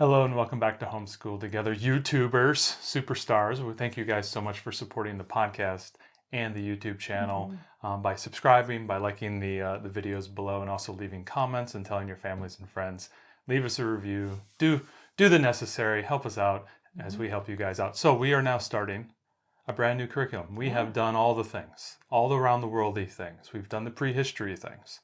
Hello and welcome back to Homeschool Together, YouTubers, superstars. We thank you guys so much for supporting the podcast and the YouTube channel by subscribing, by liking the videos below, and also leaving comments and telling your families and friends. Leave us a review. Do the necessary. Help us out as we help you guys out. So we are now starting a brand new curriculum. We have done all the things, all the around the worldy things. We've done the prehistory things.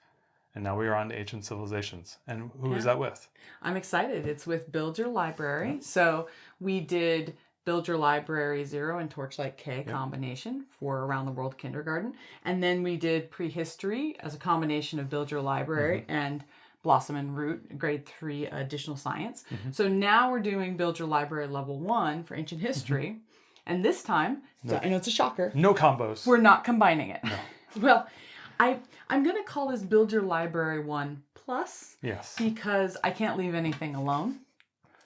And now we are on to ancient civilizations. And who is that with? I'm excited. It's with Build Your Library. So we did Build Your Library 0 and Torchlight K combination for Around the World Kindergarten. And then we did Prehistory as a combination of Build Your Library and Blossom and Root, grade 3 additional science. So now we're doing Build Your Library level 1 for ancient history. And this time, I know it's a shocker. No combos. We're not combining it. No. Well, I'm going to call this Build Your Library 1 Plus. Yes. Because I can't leave anything alone.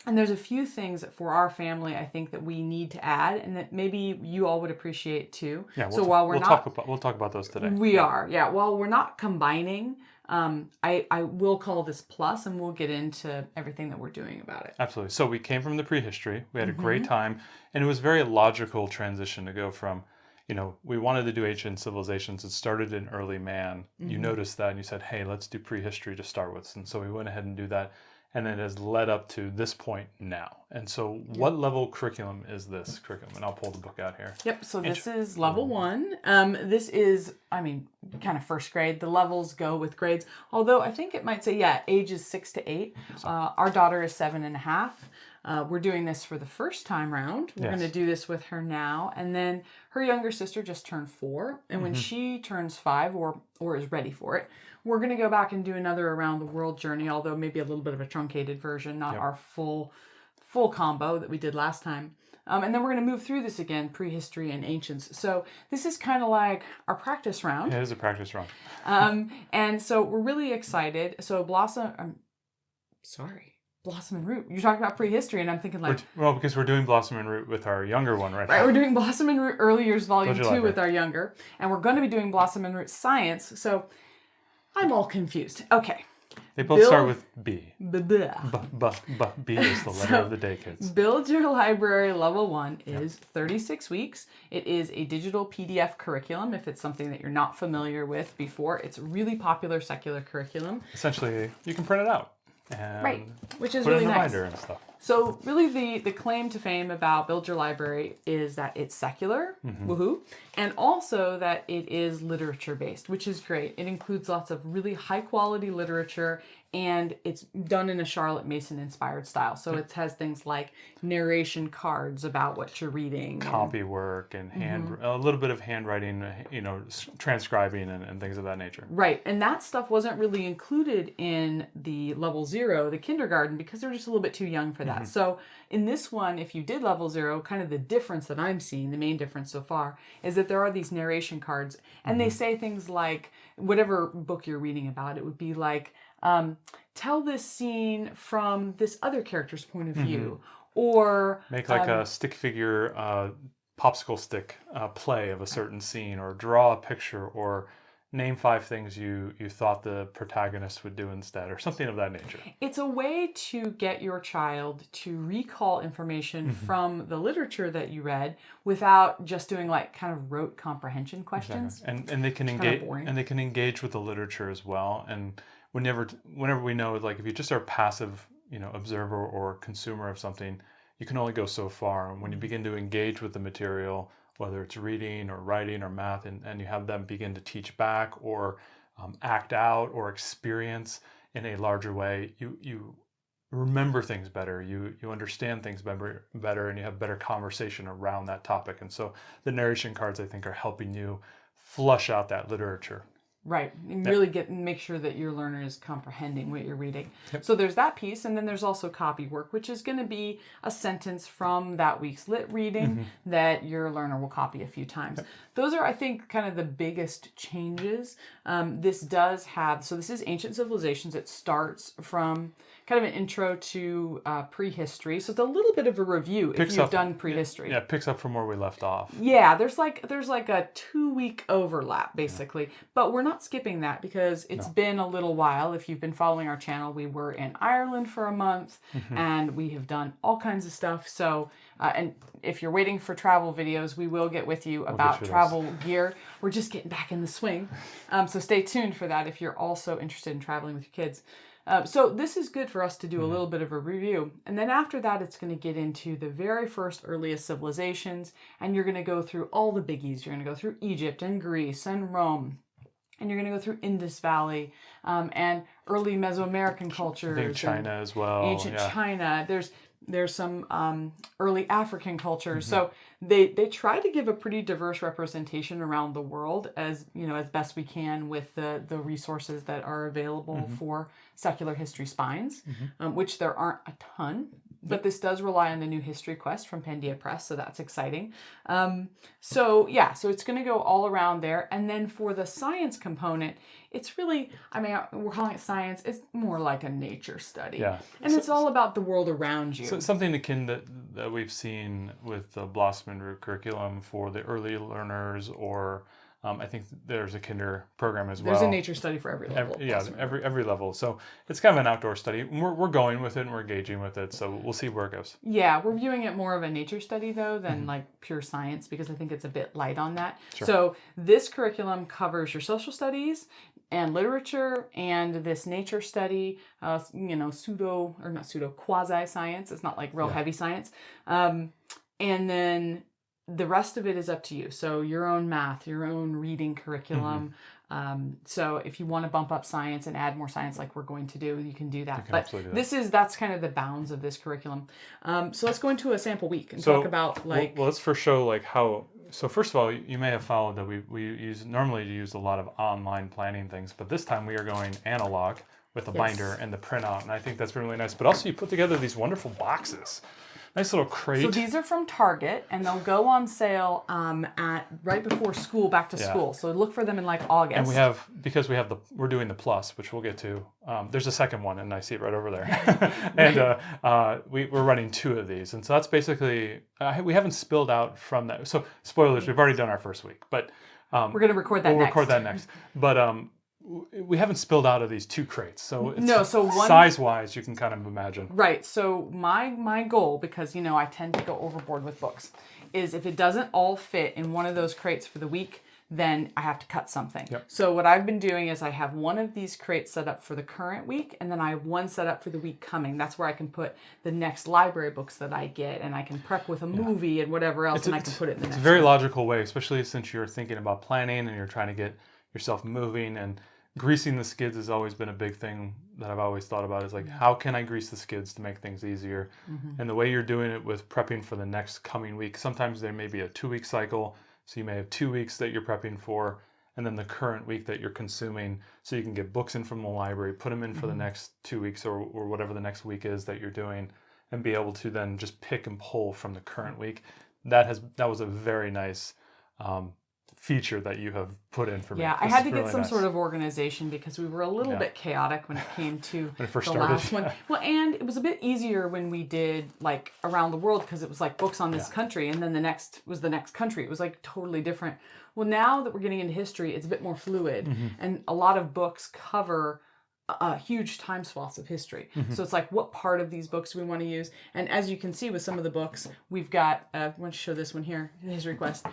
And there's a few things for our family I think that we need to add and that maybe you all would appreciate too. Yeah, while we'll talk about those today. While we're not combining, I will call this plus and we'll get into everything that we're doing about it. Absolutely. So we came from the prehistory. We had a great time, and it was a very logical transition to go from, we wanted to do ancient civilizations. It started in early man. You noticed that and you said, hey, let's do prehistory to start with. And so we went ahead and do that. And it has led up to this point now. And so what level curriculum is this curriculum? And I'll pull the book out here. Yep. So this is level 1. This is, kind of first grade. The levels go with grades. Although I think it might say, ages 6 to 8. Our daughter is 7.5. We're doing this for the first time round. We're going to do this with her now. And then her younger sister just turned 4. And when she turns 5 or is ready for it, we're going to go back and do another around the world journey, although maybe a little bit of a truncated version, not our full combo that we did last time. And then we're going to move through this again, prehistory and ancients. So this is kind of like our practice round. Yeah, it is a practice round. And so we're really excited. So Blossom and Root. You're talking about prehistory, and I'm thinking because we're doing Blossom and Root with our younger one right now. Right, we're doing Blossom and Root Early Years Volume 2 with our younger, and we're going to be doing Blossom and Root Science, so I'm all confused. Okay. They both start with B. B is the letter of the day, kids. Build Your Library Level 1 is 36 weeks. It is a digital PDF curriculum. If it's something that you're not familiar with before, it's a really popular secular curriculum. Essentially, you can print it out. Right, which is put really in a nice. binder and stuff. So really the claim to fame about Build Your Library is that it's secular, woohoo, and also that it is literature based, which is great. It includes lots of really high quality literature, and it's done in a Charlotte Mason inspired style. So it has things like narration cards about what you're reading. Copy work and a little bit of handwriting, transcribing and things of that nature. Right. And that stuff wasn't really included in the level 0, the kindergarten, because they're just a little bit too young for that. So in this one, if you did level 0, kind of the difference that I'm seeing, the main difference so far, is that there are these narration cards. And they say things like, whatever book you're reading about, it would be like, tell this scene from this other character's point of view. Or make like a stick figure, popsicle stick play of a certain scene, or draw a picture, or name 5 things you thought the protagonist would do instead, or something of that nature. It's a way to get your child to recall information from the literature that you read without just doing like kind of rote comprehension questions. Exactly. And they can engage, and they can engage with the literature as well. And whenever we know, like, if you just are a passive, observer or consumer of something, you can only go so far. And when you begin to engage with the material, whether it's reading or writing or math, and you have them begin to teach back or act out or experience in a larger way, you remember things better, you understand things better, and you have better conversation around that topic. And so the narration cards, I think, are helping you flush out that literature. Right. And really make sure that your learner is comprehending what you're reading. So there's that piece. And then there's also copy work, which is going to be a sentence from that week's lit reading that your learner will copy a few times. Those are, I think, kind of the biggest changes. This is Ancient Civilizations. It starts from kind of an intro to prehistory. So it's a little bit of a review if you've done prehistory. Yeah, it picks up from where we left off. Yeah, there's like a 2-week overlap basically, but we're not skipping that because it's been a little while. If you've been following our channel, we were in Ireland for a month, and we have done all kinds of stuff. So, and if you're waiting for travel videos, we will get with you about travel gear. We're just getting back in the swing, so stay tuned for that if you're also interested in traveling with your kids. So this is good for us to do a little bit of a review. And then after that, it's going to get into the very first earliest civilizations. And you're going to go through all the biggies. You're going to go through Egypt and Greece and Rome. And you're going to go through Indus Valley and early Mesoamerican cultures. I think China as well. Ancient China. There's some early African cultures. So they try to give a pretty diverse representation around the world as best we can with the resources that are available for secular history spines, which there aren't a ton. But this does rely on the new History Quest from Pandia Press, so that's exciting. So it's going to go all around there. And then for the science component, it's really, we're calling it science. It's more like a nature study. Yeah. And it's all about the world around you. So something akin that we've seen with the blossoming curriculum for the early learners, or I think there's a kinder program as well. There's a nature study for every level. Every level. So it's kind of an outdoor study. We're going with it and we're engaging with it. So we'll see where it goes. Yeah, we're viewing it more of a nature study though than like pure science, because I think it's a bit light on that. Sure. So this curriculum covers your social studies and literature and this nature study, quasi science. It's not like real heavy science. And then the rest of it is up to you. So your own math, your own reading curriculum. So if you want to bump up science and add more science like we're going to do, you can do that. But that's kind of the bounds of this curriculum. So let's go into a sample week and talk about like... Well, let's first show like how... So first of all, you may have followed that we normally use a lot of online planning things, but this time we are going analog with the binder and the printout. And I think that's been really nice. But also you put together these wonderful boxes. Nice little crate. So these are from Target, and they'll go on sale at right before school, back to school. So look for them in like August. And we're doing the plus, which we'll get to. There's a second one, and I see it right over there. And we're running 2 of these, and so that's basically we haven't spilled out from that. So spoilers, we've already done our first week, but we're going to record that. We'll record that next, but. We haven't spilled out of these 2 crates, so size-wise, you can kind of imagine. Right. So my goal, because I tend to go overboard with books, is if it doesn't all fit in one of those crates for the week, then I have to cut something. Yep. So what I've been doing is I have one of these crates set up for the current week, and then I have one set up for the week coming. That's where I can put the next library books that I get, and I can prep with a movie and whatever else, and I can put it in the next. It's a very logical way, especially since you're thinking about planning and you're trying to get yourself moving, and greasing the skids has always been a big thing that I've always thought about, is like, how can I grease the skids to make things easier? And the way you're doing it with prepping for the next coming week, sometimes there may be a 2-week cycle, so you may have 2 weeks that you're prepping for, and then the current week that you're consuming, so you can get books in from the library, put them in for the next 2 weeks or whatever the next week is that you're doing, and be able to then just pick and pull from the current week. That was a very nice feature that you have put in for me. Yeah, I had to get some sort of organization because we were a little bit chaotic when it came to the last one. Well, and it was a bit easier when we did like around the world, because it was like books on this country, and then the next was the next country. It was like totally different. Well, now that we're getting into history, it's a bit more fluid, and a lot of books cover huge time swaths of history. So it's like, what part of these books do we want to use? And as you can see with some of the books, we've got, I want to show this one here, History Quest.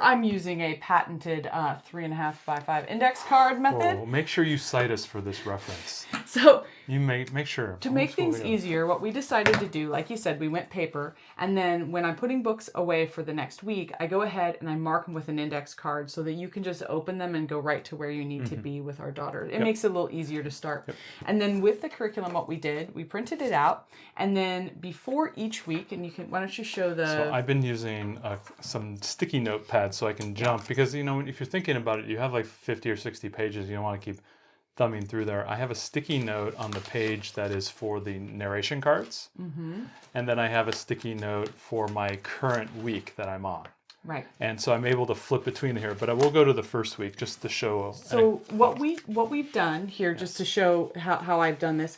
I'm using a patented 3.5 by 5 index card method. Whoa, make sure you cite us for this reference. So you make sure. To make things easier, what we decided to do, like you said, we went paper, and then when I'm putting books away for the next week, I go ahead and I mark them with an index card so that you can just open them and go right to where you need to be with our daughter. It makes it a little easier to start. And then with the curriculum, what we did, we printed it out, and then before each week, and why don't you show the... So I've been using some sticky note pads so I can jump, because if you're thinking about it, you have like 50 or 60 pages, you don't want to keep thumbing through there. I have a sticky note on the page that is for the narration cards, and then I have a sticky note for my current week that I'm on. Right. And so I'm able to flip between here, but I will go to the first week just to show. So what we've done here, just to show how I've done this,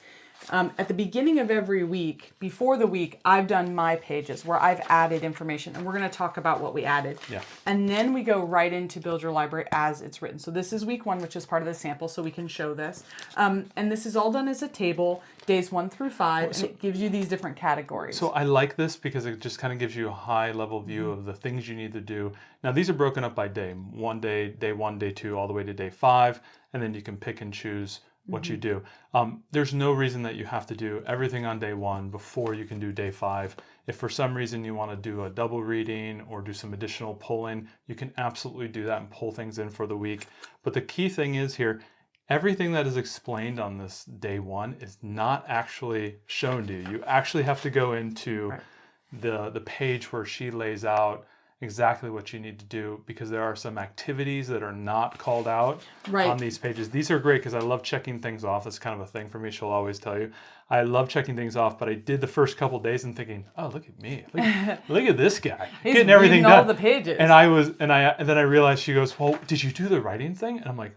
At the beginning of every week, before the week, I've done my pages where I've added information, and we're going to talk about what we added. Yeah. And then we go right into Build Your Library as it's written. So this is week 1, which is part of the sample, so we can show this. And this is all done as a table, days 1 through 5, and it gives you these different categories. So I like this because it just kind of gives you a high level view of the things you need to do. Now these are broken up by day. Day 1, day 2, all the way to day 5, and then you can pick and choose what you do. There's no reason that you have to do everything on day 1 before you can do day 5. If for some reason you want to do a double reading or do some additional pulling, you can absolutely do that and pull things in for the week. But the key thing is here, everything that is explained on this day 1 is not actually shown to you. You actually have to go into the page where she lays out exactly what you need to do, because there are some activities that are not called out on these pages. These are great because I love checking things off. That's kind of a thing for me. She'll always tell you. I love checking things off, but I did the first couple days and thinking, oh, look at me. Look at this guy. He's getting everything done. all the pages. And then I realized, she goes, well, did you do the writing thing? And I'm like,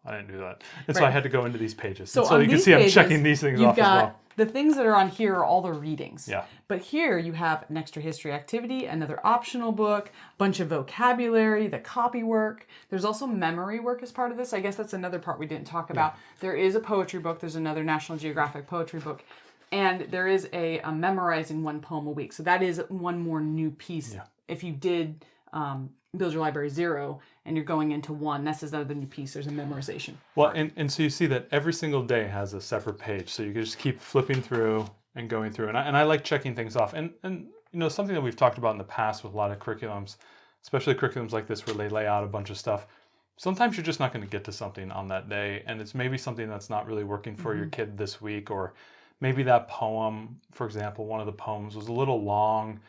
I didn't do that. And so I had to go into these pages. So you can see I'm checking these things off as well. The things that are on here are all the readings. Yeah. But here you have an extra history activity, another optional book, bunch of vocabulary, the copy work. There's also memory work as part of this. I guess that's another part we didn't talk about. There is a poetry book. There's another National Geographic poetry book. And there is a memorizing 1 poem a week. So that is one more new piece. Yeah. If you did Build Your Library 0 and you're going into 1, that's another new piece. There's a memorization. Well, and so you see that every single day has a separate page. So you can just keep flipping through and going through. And I like checking things off. And something that we've talked about in the past with a lot of curriculums, especially curriculums like this where they lay out a bunch of stuff. Sometimes you're just not going to get to something on that day. And it's maybe something that's not really working for your kid this week. Or maybe that poem, for example, one of the poems was a little long.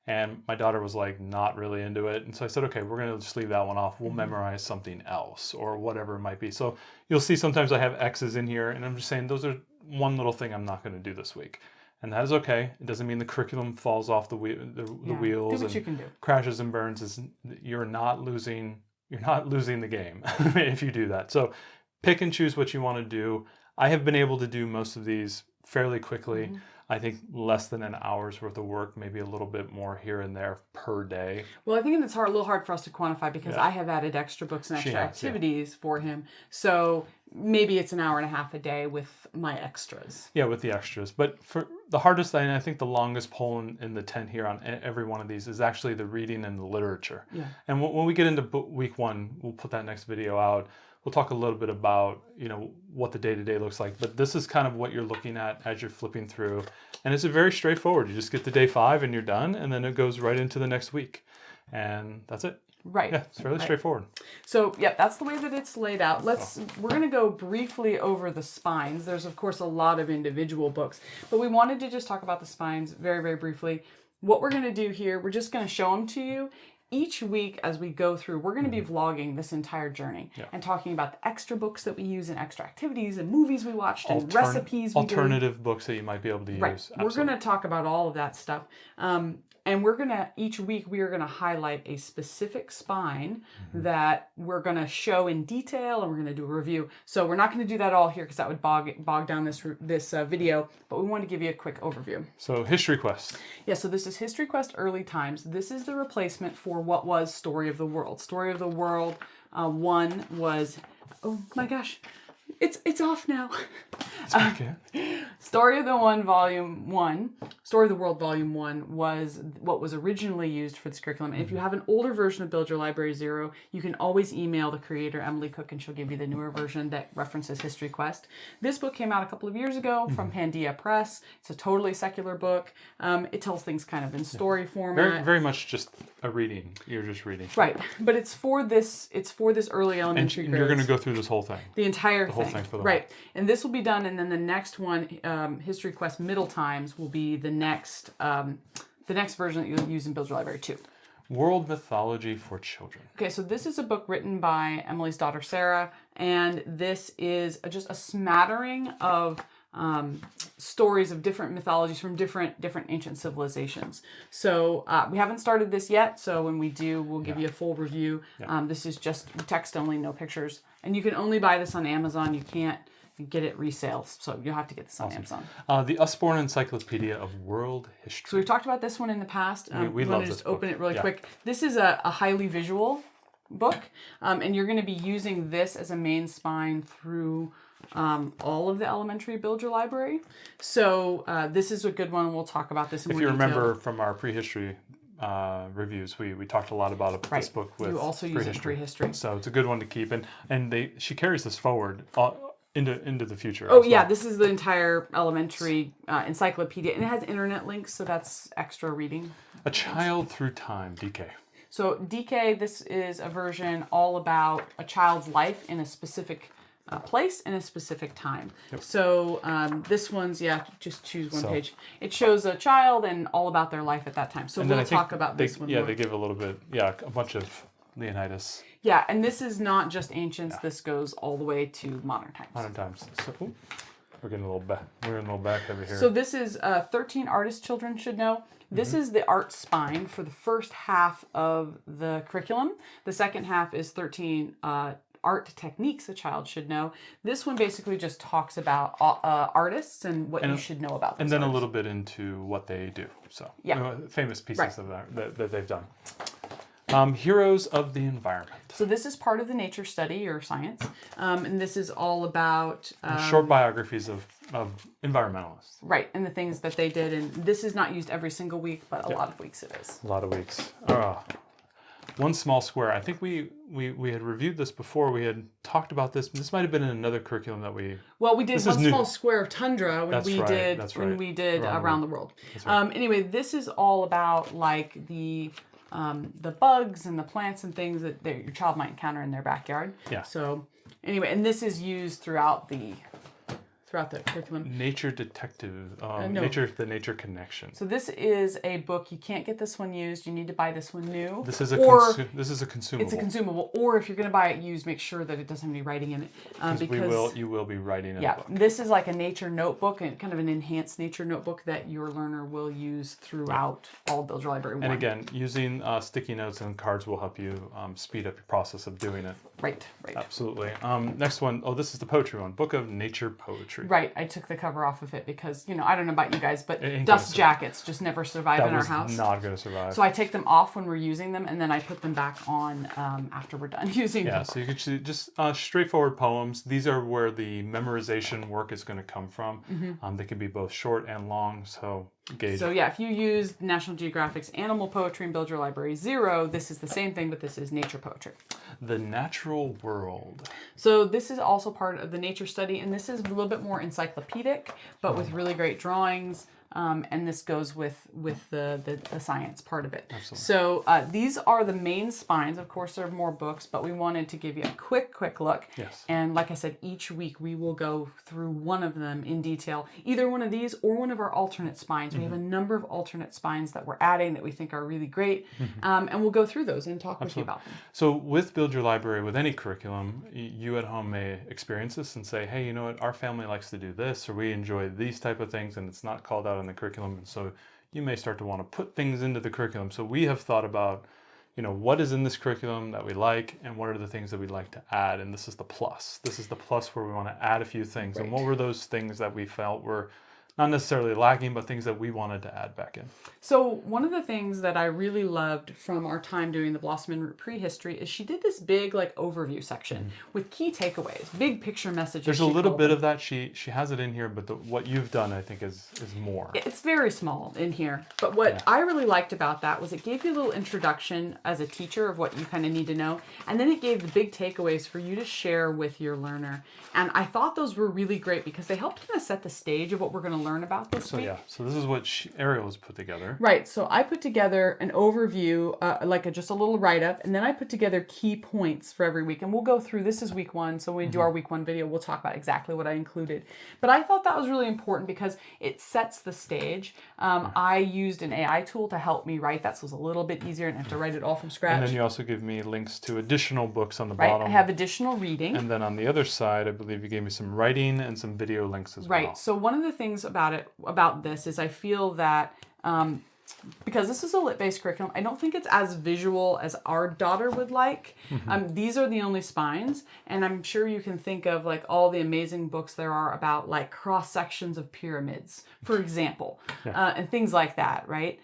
And my daughter was like not really into it. And so I said, okay, we're going to just leave that one off. We'll memorize something else or whatever it might be. So you'll see sometimes I have X's in here, and I'm just saying those are one little thing I'm not going to do this week. And that is okay. It doesn't mean the curriculum falls off the wheels and you can do. Crashes and burns. You're not losing the game if you do that. So pick and choose what you want to do. I have been able to do most of these fairly quickly. I think less than an hour's worth of work, maybe a little bit more here and there per day. Well, I think it's a little hard for us to quantify because I have added extra books and extra activities for him. So maybe it's an hour and a half a day with my extras. Yeah, with the extras. But for the hardest thing, I think the longest poll in the 10 here on every one of these is actually the reading and the literature. Yeah. And when we get into week 1, we'll put that next video out. We'll talk a little bit about, what the day-to-day looks like. But this is kind of what you're looking at as you're flipping through. And it's very straightforward. You just get to day 5 and you're done. And then it goes right into the next week. And that's it. Right. Yeah, it's fairly straightforward. So, that's the way that it's laid out. We're going to go briefly over the spines. There's, of course, a lot of individual books. But we wanted to just talk about the spines very, very briefly. What we're going to do here, we're just going to show them to you. Each week as we go through, we're going to be vlogging this entire journey and talking about the extra books that we use and extra activities and movies we watched and recipes we alternative books that you might be able to use. Absolutely. We're going to talk about all of that stuff. And we're going to, each week, we are going to highlight a specific spine that we're going to show in detail, and we're going to do a review. So we're not going to do that all here because that would bog down this video, but we want to give you a quick overview. So History Quest. Yeah, so this is History Quest Early Times. This is the replacement for what was Story of the World. Story of the World 1 was, oh my gosh, it's off now. It's okay. Story of the World Volume 1 was what was originally used for this curriculum. And if you have an older version of Build Your Library 0, you can always email the creator, Emily Cook, and she'll give you the newer version that references History Quest. This book came out a couple of years ago from Pandia Press. It's a totally secular book. It tells things kind of in story format. Very, very much just a reading. You're just reading. Right. But it's for this early elementary grades. And you're going to go through this whole thing. The entire thing. Whole thing for them. Right. And this will be done, and then the next one, History Quest Middle Times, will be the next version that you'll use in Build Your Library 2. World Mythology for Children. Okay, so this is a book written by Emily's daughter, Sarah, and this is just a smattering of stories of different mythologies from different ancient civilizations. So we haven't started this yet, so when we do, we'll give you a full review. This is just text only, no pictures. And you can only buy this on Amazon. You can't get it resale. So you'll have to get this on Amazon. The Usborne Encyclopedia of World History. So we've talked about this one in the past. We love to this just book. open it really quick. This is a highly visual book, and you're going to be using this as a main spine through all of the elementary Build Your Library. So this is a good one. We'll talk about this in more detail. detail. If you remember from our prehistory reviews, we talked a lot about this book with you also use it in prehistory. So it's a good one to keep, and she carries this forward into the future. Oh yeah, this is the entire elementary encyclopedia, and it has internet links, so that's extra reading. A Child Through Time, DK. So DK, this is a version all about a child's life in a specific place in a specific time. Yep. So this one's, just choose one page. It shows a child and all about their life at that time. So we'll talk about this one more. They give a little bit, a bunch of Leonidas. Yeah, and this is not just ancients. Yeah. This goes all the way to modern times. Modern times. So, we're getting a little back. We're in a little back over here. So this is 13 artists children should know. This is the art spine for the first half of the curriculum. The second half is 13 art techniques a child should know. This one basically just talks about artists and what you should know about them. And then a little bit into what they do. So famous pieces of that they've done. Heroes of the Environment. So this is part of the nature study or science, and this is all about short biographies of environmentalists. Right, and the things that they did. And this is not used every single week, but a lot of weeks it is. A lot of weeks. One Small Square. I think we had reviewed this before. We had talked about this. This might have been in another curriculum that we. Well, we did One Small Square of Tundra when we did Around the World. Right. Anyway, this is all about like the bugs and the plants and things that your child might encounter in their backyard. Yeah. So anyway, and this is used throughout the curriculum. Nature Detective, the Nature Connection. So this is a book. You can't get this one used. You need to buy this one new. This is a consumable. It's a consumable. Or if you're going to buy it used, make sure that it doesn't have any writing in it. Because you will be writing in a book. This is like a nature notebook, and kind of an enhanced nature notebook that your learner will use throughout all Build Your Library 1. And again, using sticky notes and cards will help you speed up your process of doing it. Right. Absolutely. Next one. Oh, this is the poetry one. Book of Nature Poetry. Right. I took the cover off of it because, I don't know about you guys, but dust jackets just never survive in our house. Not going to survive. So I take them off when we're using them, and then I put them back on after we're done using them. Yeah, so you could choose just straightforward poems. These are where the memorization work is going to come from. They can be both short and long, so gauge. So if you use National Geographic's Animal Poetry and Build Your Library 0, this is the same thing, but this is nature poetry. The Natural World. So this is also part of the nature study, and this is a little bit more encyclopedic, but with really great drawings. And this goes with the science part of it. Absolutely. So these are the main spines. Of course, there are more books, but we wanted to give you a quick look. Yes. And like I said, each week we will go through one of them in detail, either one of these or one of our alternate spines. We have a number of alternate spines that we're adding that we think are really great, and we'll go through those and talk with you about them. So with Build Your Library, with any curriculum, you at home may experience this and say, hey, you know what, our family likes to do this, or we enjoy these type of things, and it's not called out in the curriculum, and so you may start to want to put things into the curriculum. So we have thought about, what is in this curriculum that we like, and what are the things that we'd like to add, and this is the plus. This is the plus where we want to add a few things. Right. And what were those things that we felt were not necessarily lacking, but things that we wanted to add back in? So one of the things that I really loved from our time doing the Blossom and Root Prehistory is she did this big overview section with key takeaways, big picture messages. There's a little bit of that. She has it in here, but what you've done, I think, is more. It's very small in here. But what I really liked about that was it gave you a little introduction as a teacher of what you kind of need to know. And then it gave the big takeaways for you to share with your learner. And I thought those were really great because they helped kind of set the stage of what we're going to learn about this week. So this is what Ariel has put together. Right. So I put together an overview, just a little write-up, and then I put together key points for every week. And we'll go through, this is week 1, so when we do our week 1 video, we'll talk about exactly what I included. But I thought that was really important because it sets the stage. I used an AI tool to help me write that, so it was a little bit easier and I have to write it all from scratch. And then you also give me links to additional books on the right. bottom. I have additional reading. And then on the other side, I believe you gave me some writing and some video links as well. Right. So one of the things about this is I feel that because this is a lit-based curriculum, I don't think it's as visual as our daughter would like. These are the only spines, and I'm sure you can think of like all the amazing books there are about like cross sections of pyramids, for example, and things like that, right?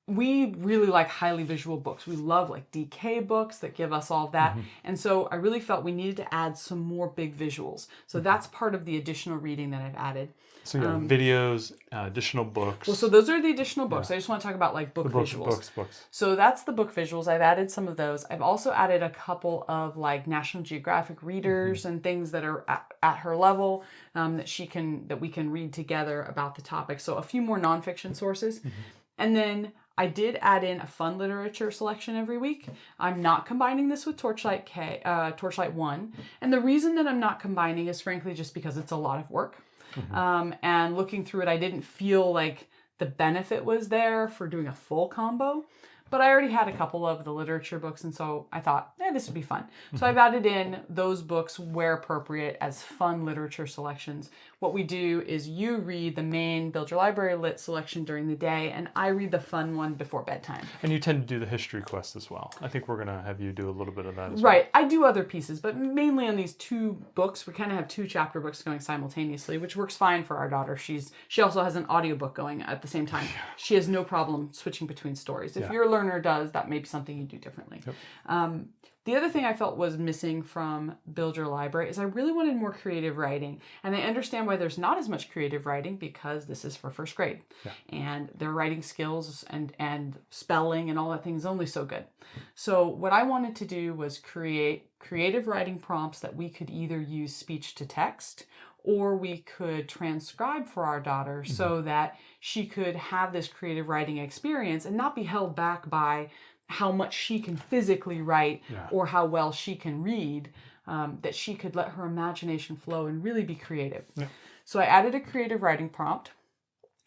We really like highly visual books. We love like DK books that give us all of that. And so I really felt we needed to add some more big visuals. So that's part of the additional reading that I've added. So videos, additional books. Well, so those are the additional books. I just want to talk about like book visuals. Books. So that's the book visuals. I've added some of those. I've also added a couple of like National Geographic readers and things that are at her level that we can read together about the topic. So a few more nonfiction sources. And then I did add in a fun literature selection every week. I'm not combining this with Torchlight 1. And the reason that I'm not combining is frankly just because it's a lot of work. And looking through it, I didn't feel like the benefit was there for doing a full combo. But I already had a couple of the literature books, and so I thought, this would be fun. So I've added in those books where appropriate as fun literature selections. What we do is you read the main Build Your Library Lit selection during the day, and I read the fun one before bedtime. And you tend to do the history quest as well. I think we're going to have you do a little bit of that as well. Right. I do other pieces, but mainly on these 2 books. We kind of have 2 chapter books going simultaneously, which works fine for our daughter. She also has an audiobook going at the same time. She has no problem switching between stories. If you're learner does, that may be something you do differently. The other thing I felt was missing from Build Your Library is I really wanted more creative writing. And I understand why there's not as much creative writing because this is for first grade. And their writing skills and spelling and all that thing is only so good. So what I wanted to do was create creative writing prompts that we could either use speech to text or we could transcribe for our daughter so that she could have this creative writing experience and not be held back by how much she can physically write or how well she can read, that she could let her imagination flow and really be creative. So I added a creative writing prompt.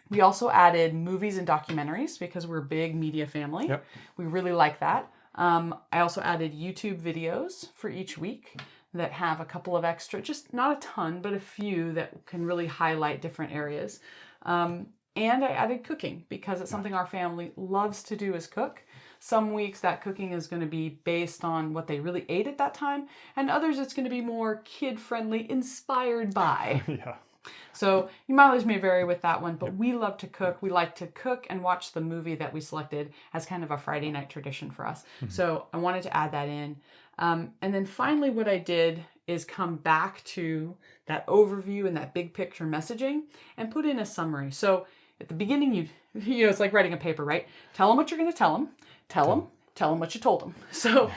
We also added movies and documentaries because we're a big media family. We really like that. I also added YouTube videos for each week that have a couple of extra, just not a ton, but a few that can really highlight different areas. And I added cooking because it's something our family loves to do is cook. Some weeks that cooking is going to be based on what they really ate at that time, and others it's going to be more kid-friendly, inspired by. So your mileage may vary with that one, but we love to cook. We like to cook and watch the movie that we selected as kind of a Friday night tradition for us. So I wanted to add that in. And then finally what I did is come back to that overview and that big picture messaging and put in a summary. So at the beginning, you know, it's like writing a paper, right? Tell them what you're going to tell them. Tell them what you told them. So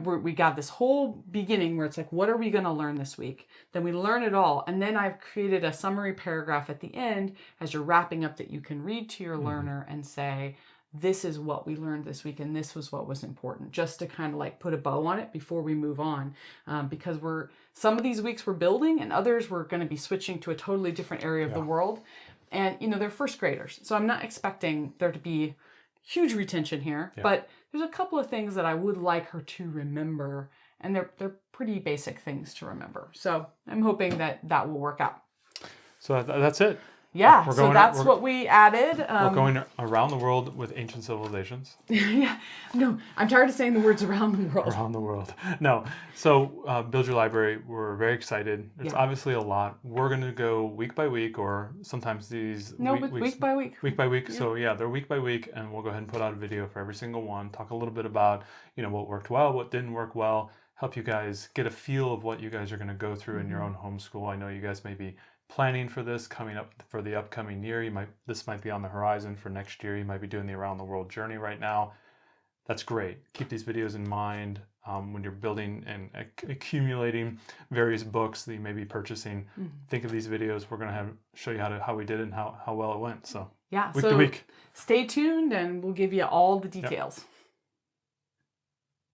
we got this whole beginning where it's like, what are we going to learn this week? Then we learn it all. And then I've created a summary paragraph at the end as you're wrapping up that you can read to your learner and say, this is what we learned this week and this was what was important, just to kind of like put a bow on it before we move on. Because some of these weeks we're building and others we're going to be switching to a totally different area of the world. And, you know, they're first graders. So I'm not expecting there to be huge retention here, but there's a couple of things that I would like her to remember, and they're pretty basic things to remember. So I'm hoping that will work out. So that's it. Yeah, so that's what we added. We're going around the world with ancient civilizations. No, I'm tired of saying the words around the world. Around the world. No. So Build Your Library, we're very excited. It's obviously a lot. We're going to go week by week, or sometimes these... week by week. Week by week. Yeah. So they're week by week, and we'll go ahead and put out a video for every single one. Talk a little bit about, what worked well, what didn't work well. Help you guys get a feel of what you guys are going to go through in your own homeschool. I know you guys may be planning for this coming up for the upcoming year. This might be on the horizon for next year. You might be doing the around the world journey right now. That's great. Keep these videos in mind when you're building and accumulating various books that you may be purchasing. Think of these videos. We're going to show you how we did it and how well it went. So week to week. Stay tuned and we'll give you all the details.